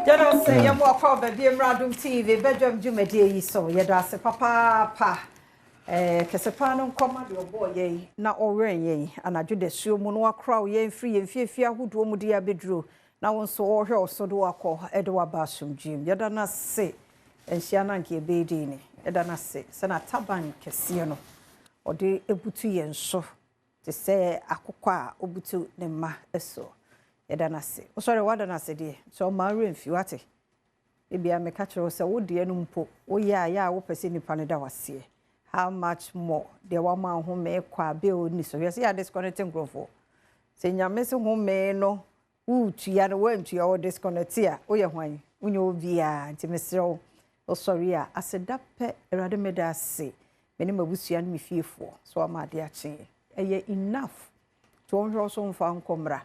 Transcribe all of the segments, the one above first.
General say you more call baby Adom TV bedroom jumedi so yeda se papa kesepano nkoma de obo ye na oren ye anadwo de suo mu no akra ye mfiri ye mfiefia hodo mu de abeduro na wonso ohwe osodo akọ edo abasum jim yeda na se enhia na nke ebedi ni yeda na se na taban kese no ode ebutu ye nso te se akokọ a obutu ne ma eso yeda na se sorry wada na se de so ma remfi wate ebia me ka kire se wo de no mpo wo ya wo pese nipa ne da wase how much more the woman who me kwa be oni so yes ya disconnecting grofo se nyame se ho me no utu ya no wantu ya wo disconnect ya wo ye hwan unye obi a nti mesrew o sorry a aseda pe erade me da se me ne mabusua no me fiefo so amade a che eye enough to onhwo so mfa nkomra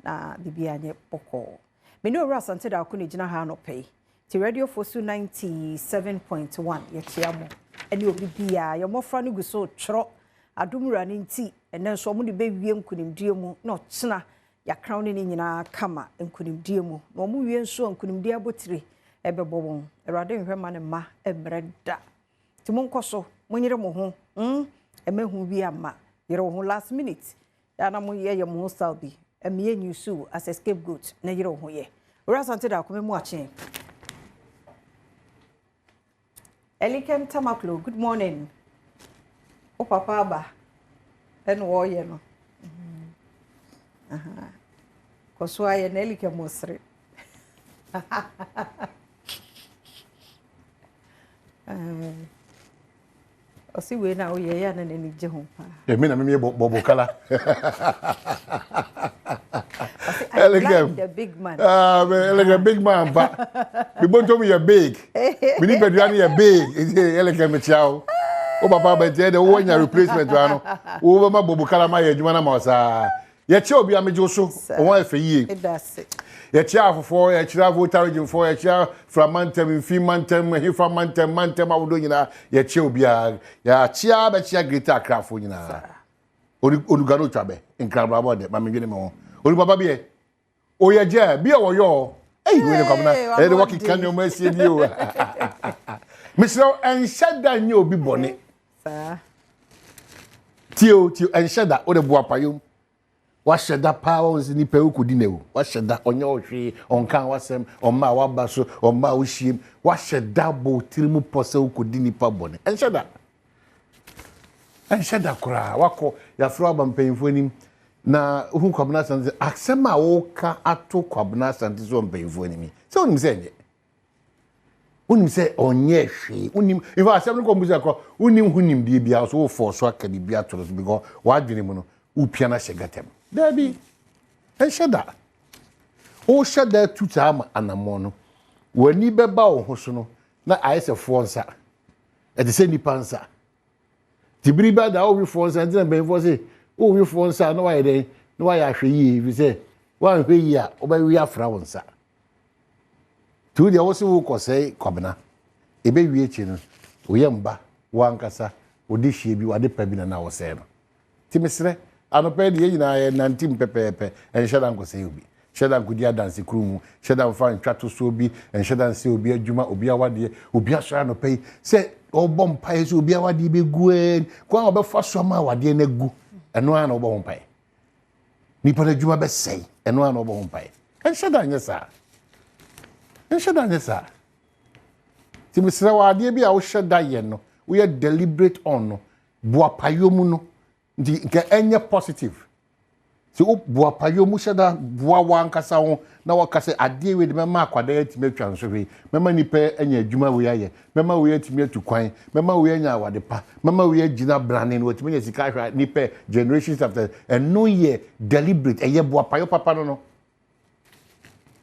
na bibia nye poko me no ora sante da akuni gina ha no pay ti radio fosu 97.1 ye chiamo eni obi bia ye mofra no guso twro adomura ne nti ene nso mo de bewie nkunimdie mu na ochena ya crown ne nyina kama nkunimdie mu na mo wie nso nkunimdie abotire ebebobon erade nhwema ne ma emreda ti mo nkoso mo nyire mo ho emehu bi ama yere ho last minute ya na mo ye mo salbi emiye nyusu as a scapegoat na yire ho ye ora sante da akome mu ache Elikem Tamaklo, good morning. O papa ba. En wo ye no. Koswa ye na Elikem Mosre. Osi we na o ye ya na ni je ho pa. E me na me bobo kala. Elikem the big man. Elikem big man pa. We want to be a big. We need to be a big. Elikem chiao. O papa ba je de wo nya replacement wa no. Wo ma bobo kala ma ye adwuma na ma sa. Ye che obi amejo so. O wa efe yie. That's it. Ye che afofo, ye che voter region for, ye che framantem, infimantem, mantem awodo nyina, ye che obi a. Ya chia ba chia greater Accra fo nyina. Olugano twabe. Nkrabra bo de ma me dwene me ho. Olu baba bie. O ye je bie wo yo. Hey, we come na. E de work kan yo ma sie bi o. Misro enshada nyi obi bone. Sa. Tio enshada o de boapayom. Wa sheda powers ni pe ukudi ne o. Wa sheda onye ohwe onkan wasem omma waba so omma wohiem. Wa sheda bo tirimu pose ukudi ni pa bone. Enshada kura wako ya fro abampemfo nim. Na hu kwabna sanze aksema wo ka ato kwabna sanze so mpemfo nim. Se onim se enye. Onim se onye hwe. Onim ifa asem no kombuza ko onim hunim die bia so wo force aka bibia to because wa dwene mu no upia na shegatem. Dabi. Enshada. O shada tuta ama anamo no. Wani beba wo ho so no na ayesefo nsa. E de se nipa nsa. Tibiri ba da o wi fo nsa ntina benfo se o wi fo nsa no wa ye den no wa ya hwe yi bi se wa hwe yi a o ba wi afra wo nsa. Tu de wo se wo kose kwabena. Ebe wi echi no o ye mba wa nkasa o de hie bi wa de pa bi na wo se no. Timisre anope de yina ye nantim pepepe enshada nkose obi. Sheda nkudi adanse krumu, sheda mfa ntwato so obi, enshada nse obi adwuma, obi awade, obi asora no pay. Se obom pae so obi awade be guen, kwa obefa so ma awade na gu. Eno ana obom pae. Nipa na adwuma be sei, eno ana obom pae. Enshada nyesa. Enshada nyesa. Ti misra wade bi a wo sheda ye no, wo ye deliberate on no, boa payomu no, ndi nke enye positive. Si o boa payo mu sheda boa wankasa ho na wakase ade we de mema akwada yatime twa nso hwe mema nipa anya adwuma we aye mema we yatime atukwan mema we anya awade pa mema we agina branding we time sika hwa nipa generations after and no year deliberate eye boa payo papa no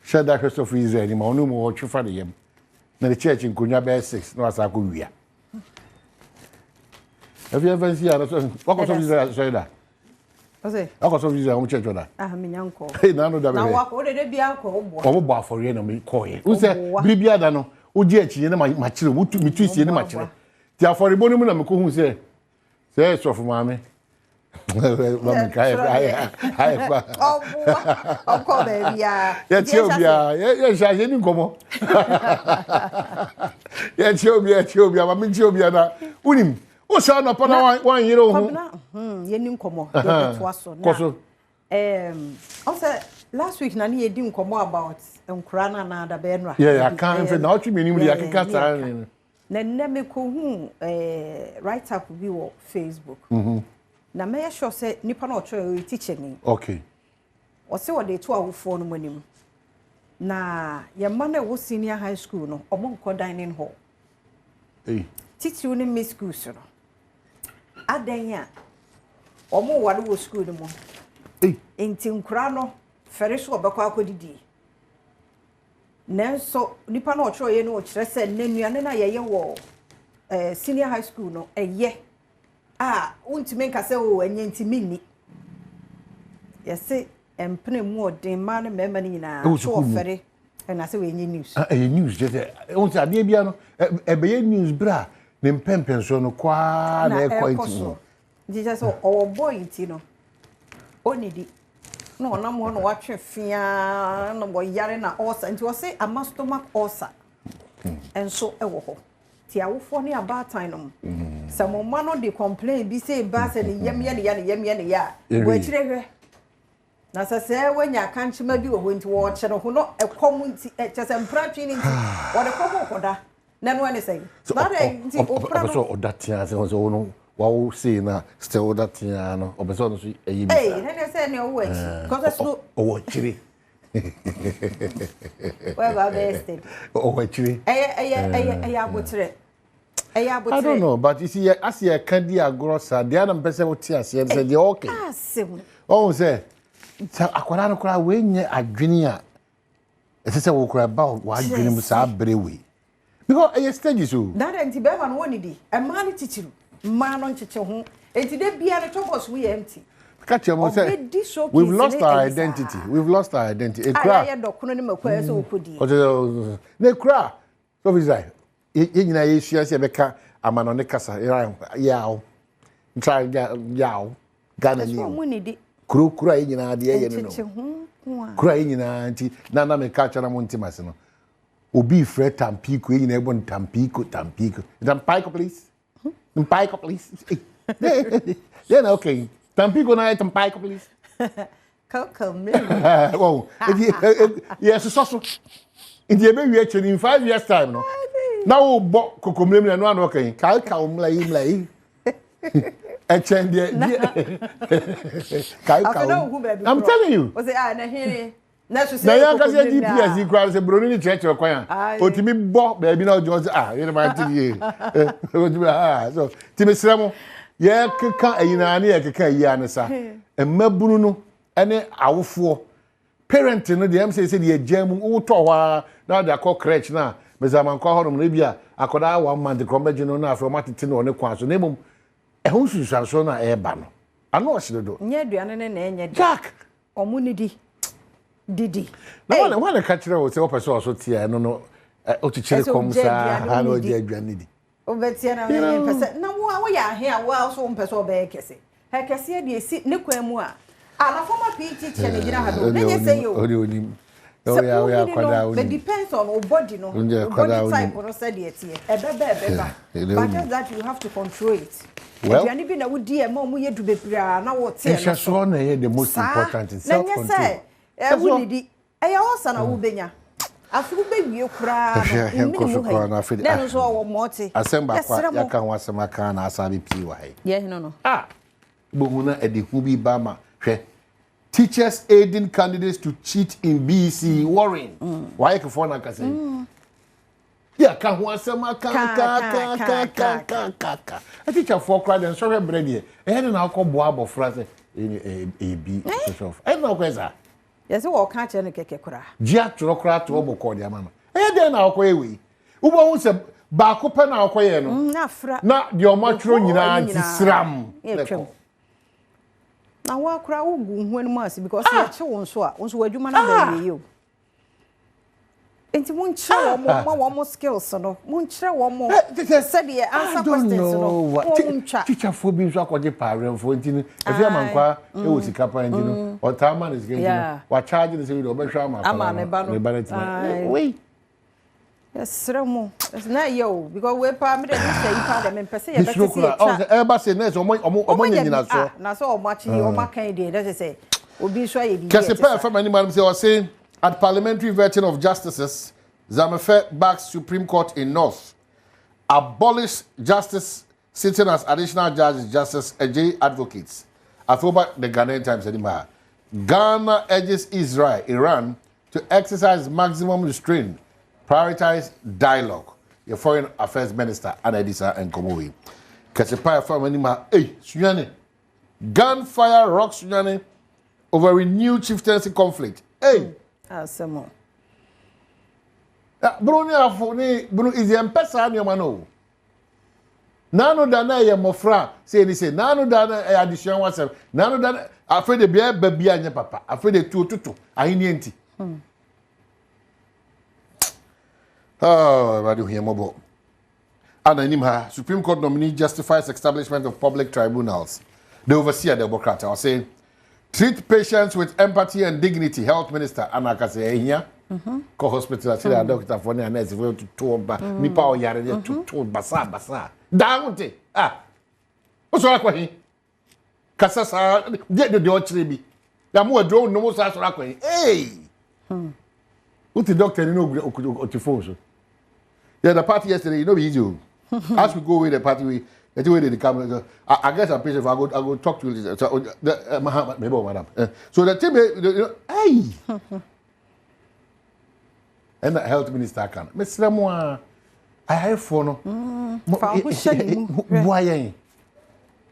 sheda Christopher Israel ni ma onu mu otwefa de yem na the church nkonya be 6 na asako wia have you ever seen what of Israel sheda Ose. Ako so visa o checho da. Me nyanko. Na no da be. Na wako de bia anko obo. O bo afori na me koye. U se bibia da no, o je achi na ma chire, mi tu sie na ma chire. Ti afori bonu mu na me ko hu se. Se so fu ma me. Mami kai Oh, come baby ya. Ya tiobia, ya shaje ni nkomo. Ya tiobia, mami tiobia na. Unim. O sa na pa na wan yire ho. Ye ni nkomo, ye betwa so na. Koso. Also last week na ye di nkomo about nkura na da be nra. Yeah, I can't even now me ni ya keka ta. Na nne me ko hu write up bi wo Facebook. Na me sure say nipa na ocho teacher ni. Okay. O se wo de to awofo no manim. Na ye ma na wo senior high school no, omo nko dining hall. Teacher ni me school so no. Adan ya. Omo wale wo school no mo. Enti nkura no fere so obekọ akodidi. Nenso nipa na ocho ye no kire se nanuane na ye wo senior high school no eye untime nka se o enye ntimi ni yesi empene mu odin ma na mema ni na so ofere na se we enye news news je unti ade bia no ebeye news bra ne mpempen so no kwa na equity no je so o boy ti no onidi no na mo no watwe fia no bo yare na osa nti o se ama stomach ulcer enso ewo ho ti awofo ne abatan no some man no dey complain bi say ba se ne yem ye ya wo chire hwe na se wanya kanchima bi wo ho nti wo che no ho no ekom nti chese mpra twi ni nti wo de komo koda na no ne say na de nti opra no so odatia se so no wow see na still odatia no obeso no so eyi bi ne say ne wo achi cause no o chire where ba best o chire abotre I don't know, but you see, as you can be a grocer, the other person will tell us, said, okay. Oh, say, Aquarano cry when you're a junior. It's a say, cry about why dream was our brewery. Because I stage you. That anti Bevan wanted a man teach you, man on Chichon, and today be at the top was we empty. Catch your mouth. We've lost our identity. We've lost our identity. A cry. I don't cry. So is that? Yina yeshia se beka amano ne kasa yawo try yawo Ghana ni kura yina de ye no kura yina nti na me ka chana mo ntimase no obi frɛ tampiko yina ebo tampiko please yeah okay tampiko na tampiko please come oh yes so ndi ebe wi ache in 5 years time no now bo kokomlem na no an okay ka umlai echende I'm telling you was it na here na so say na ya ka say DPS equal say broni ni church kwan otimi bo ba bi na ojo you know my tv so timi sremo ye keka ayina na ye keka yi anesa emabunu no ene awofo parent no de am say the jam wo to ho na de akọ crèche na mezaman kwa honom na bia akoda 1 month krombeje no na afro matete no ne kwa so na emom ehun susuanso na eba no ano ohyedo nya aduane ne na enye jack omunidi didi na wale ka kire wo se wo pese so tie no o chichire kom sa ha no je aduane di o betia na me pese na wo ya he a wo so pese obe kese ha kese de esi ne kwa mu a na former PhD ne gina ha do ne say yo oh yeah kwada it depends on your body no body type no said it here but just that you have to control it well you be na wo di e ma mu ye du bepira na wo te no so na the most important in self control wo ni di e o sa na wo benya afu be wie kura no na so wo moti asemba kwa ya kan wasema kan na asabi pi wa he no bohuna edihu bi ba ma hwe teachers aiding candidates to cheat in BC Warren. Why can phone ka say? Yeah, can ho asema ka. A teacher for crowd and so bread here. E na akọ bo abofra say ebi social. E na kweza. Yes, wo ka che ne keke kura. Ji atro kura to obokọ dia mama. E dey na akọ ewe. Ubo hu se ba ko pe na akọ ye no. Na fra. Na de omatro nyina nti sram. Na wa kura ugu hwenu mas because ya che won so a won so wadwuma na ba ye yo Enti munchire wo skills no. Munchire wo mo. Said the answer questions no. Teacher for being so akwaje parent for enti no. If you amankwa e wo sika pa enti no. O ta man is getting no. Wa charge the say we obehwa ama ne ba no. Wait. Yes, Ramo. It's not yo because we pa me dey say ipa dem empese ye better say. Oh, e ba say na so omo nyina so. Na so o machi o makan dey that say obi so ye bi. Kese pa from animal say was saying at parliamentary vetting of justices, Zamefe backs Supreme Court in North. Abolish justice sitting as additional judges, Justice AJ advocates. After the Ghanaian Times anymore. Ghana urges Iran to exercise maximum restraint, prioritize dialogue. Your Foreign Affairs Minister, Anadisa and Komowi. Kasepa from anymore. Hey, Sunyane. Gunfire rocks Sunyane over renewed chieftaincy conflict. Hey. Asemo. Bruno afoni Bruno is the empesa ni omano. Nano dana ye mofra say nano dana addition wasem. Nano dana afraid de bia baby anya papa. Afraid de tututu ahini enti. Oh, radio here mobo. Anonymous Supreme Court nominee justifies establishment of public tribunals. The overseer Democrat are saying treat patients with empathy and dignity. Health Minister Anaka say here. Ko hospital ati the doctor for na nurse for to ba nipa o yare to basa. Down ah. O so akwa hin. Kasa sa de o chire bi. Ya mo adro no mo sa so akwa hin. Hey. What the doctor no o ti phone so. Yeah, the party yesterday, you know, easy. As we go with the party, the way they come, I guess I'm patient. I go talk to you. So, madam. So the team, hey, and the health minister can. Mr. Moa, I have for no. Why?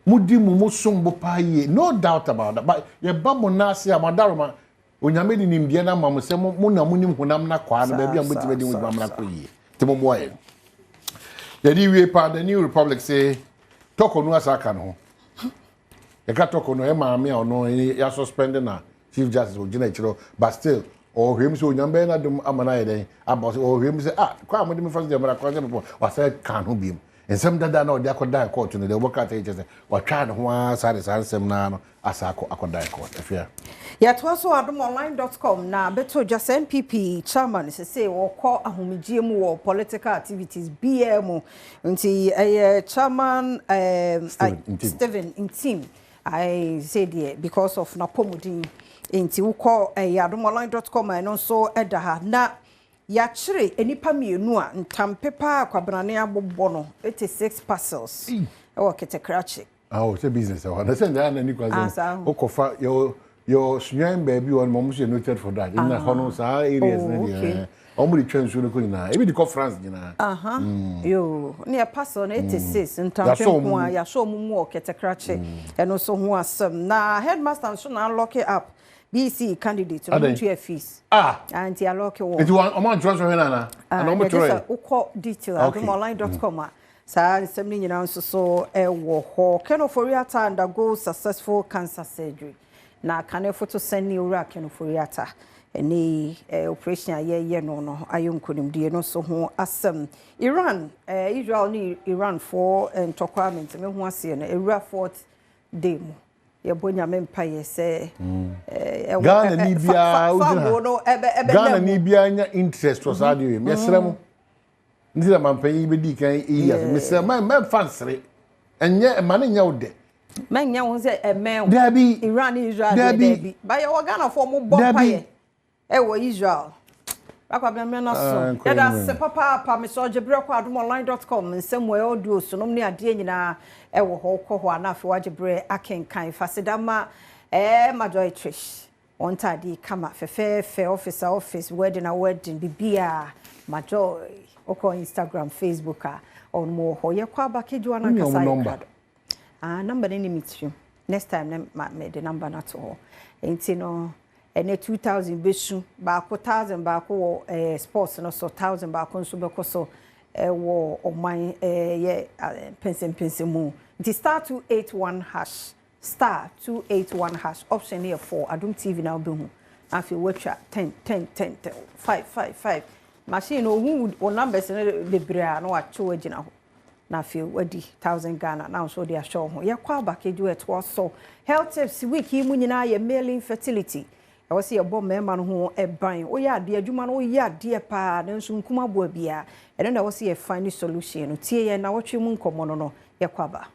Mudi mumusum bopaye. No doubt about that. But your bambo nasi amadaroma. Onyame di nimbia na mamu se mo na munim honam na kwa na baby am beti with mamna koyi. Temo moye. Yadi we pa the New Republic say toko no asaka no. E ka toko no e maame ono ya suspend na Chief Justice Ogina Ichiro but still or him so nyambe na dum amana ye den about or him say kwa mo dem first dem na kwa people was say kan ho biem. Ensem dada na odi akoda court no de work at say wa twa ne ho asare sansem na no asako akoda court afia. Yet also adomonline.com na beto just NPP chairman say or call ahomijie mu wo political activities BM nti chairman Steven Intim I said here because of napomudin nti wo call adomonline.com and also edaha na ya chire enipa mienu a ntampepa kwabrane abobbo no 86 parcels e wo ketekrachi say business o na send na ni kwazo okofa your swing baby on mom she noted for that in the hono sa areas na omuri twensu no kunina e bi di conference nyina yo ne parcel na 86 ntampepo a ya so mumu o ketekrachi eno so ho asem na headmaster so na lock it up BC candidate no to fees anti alloc wo it one amount transfer na and no try ukọ detail adomonline.com sa nsem ni nyina nso so wo ho Ofori Atta undergo successful cancer surgery na kan photo send ni ura Ofori Atta any operation ye no ayonkonimdie no so ho asem Iran Israel ni Iran for entertainment me ho ase no ewura 4th day mu ye bonya mempa ye se Ghana ni bia Ghana ni bia nya interest was ade we mesrem ndira mampanyi be di kan yes mesrem man fansre enye mane nya wode man nya wo se emen dabi Iran Israel dabi ba ye Ghana for mo bompa ye wo Israel akwa bia me na so ya da se papa me so jebre kwa adomonline.com nsem we audio so nom ne ade nyina wo ho kọ ho anafe wajebre akenkan fasedama majoy trish on tadi kama fefe office wedding bibia majoy oko Instagram Facebook on mo ho ye kwa bakeju ana kasa number ni mitri next time me the number na to enti no ene 2000 besu ba ko 1000 ba ko sports no so 1000 ba ko nso be ko so wo oman ye pensem mu the star 281 hash star 281 hash option here for Adom TV now be hu afi watcha 10 5 machine ohu o numbers ne bebra na wa chewa gina ho na fe wadi 1000 Ghana na so dey show ho ye kwa bakeju eto so health tips week yi mu nyina ye male infertility I was here bomb man who a buying. Oh, yeah, dear Juman, oh, yeah, dear pa, then soon come up with beer. And then I was here find a solution. Tia, and now what you moon come on, no, Yakwaba.